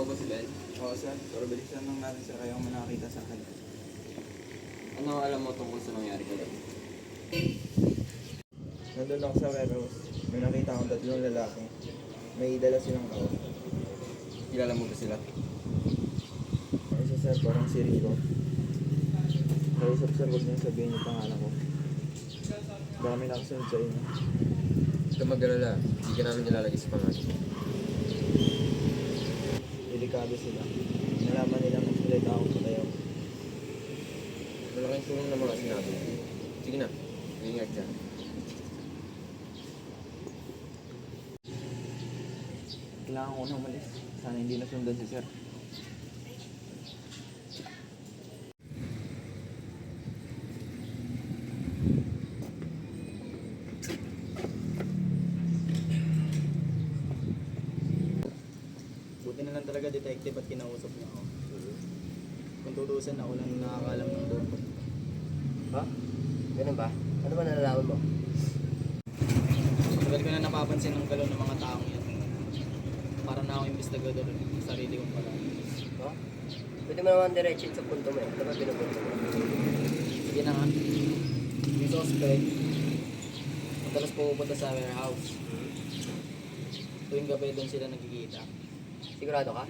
ba si Ben? Oo sir, pero bilisan lang natin sir, kaya mo nakakita sa akin. Ano alam mo tungkol sa nangyari ko lang? Nandun ako sa warehouse, may nakita akong tatlong lalaki. May dala silang kao. Kilala mo ba sila? Isa sir, parang si Rico. Kausap sir, huwag niyong sabihin yung pangalan ko. Baka may nakasunod sa inyo. Huwag ka mag-alala. Hindi ka namin nilalagay sa pangalan. Delikado sila. Nalaman nilang ulit akong patayaw. Malaking tulong na mga sinabi. Sige na. Ingat ka. Kailangan ko na umalis. Sana hindi nasundan si sir. Buti na lang talaga detective at kinausap niya ako. Kung tutuusan ako lang nakakalam ng buong. Ha? Ganun ba? Ano ba nalalaman mo? Tagal ko na napapansin ng galaw ng mga taong yan. Para na ako investigador ng sarili kong paraan. Ha? Pwede mo naman diretso sa punto mo eh. Ano ba pinupunto mo? Sige na nga. Yung suspect, madalas pupunta sa warehouse. Tuwing gabi doon sila nagkikita. Sigurado ka?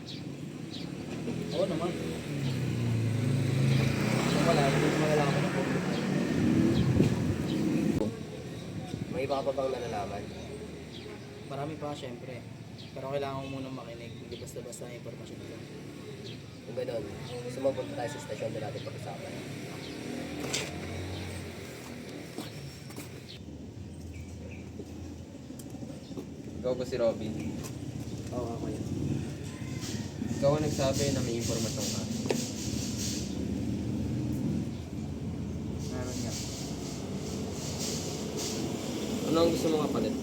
Oo naman. Kung wala, hindi ko malalaman ng pupunta. May iba ka pa bang nalalaman? Marami pa, syempre. Pero kailangan ko munang makinig. Hindi basta-basta ang impormasyon ko. Kung ganun, gusto mo punta tayo sa stasyon na natin pag-usapan. Ikaw ba si Robin? Oo, ako yan. Ikaw ang nagsabi na may impormasyon ka. Meron nga. Ano ang gusto mong kapalit?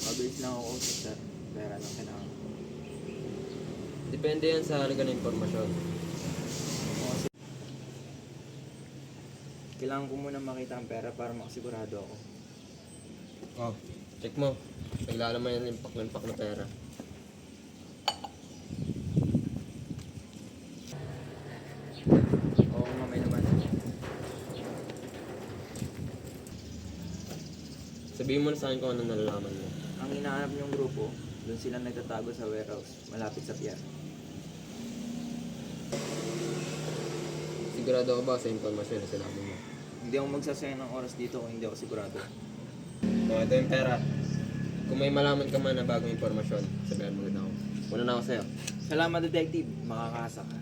Mabilis lang ako usap, sir. Pera lang kailangan ko. Depende yan sa halaga ng impormasyon. Kailangan ko muna makita ang pera para makasigurado ako. Oh, check mo. Naglalaman yan ng limpak na pera. Oo, mamay naman. Sabihin mo na sa akin kung ano nalalaman mo. Ang hinahanap niyong grupo, doon sila nagtatago sa warehouse, malapit sa pier. Sigurado ka ba sa informasyon na sinabi mo? Hindi ako magsasayang ng oras dito kung hindi ako sigurado. So, ito yung pera. Kung may malaman ka man na bagong impormasyon, sabihan mo na ako. Muna na ako sa'yo. Salamat, detective. Makakasa ka.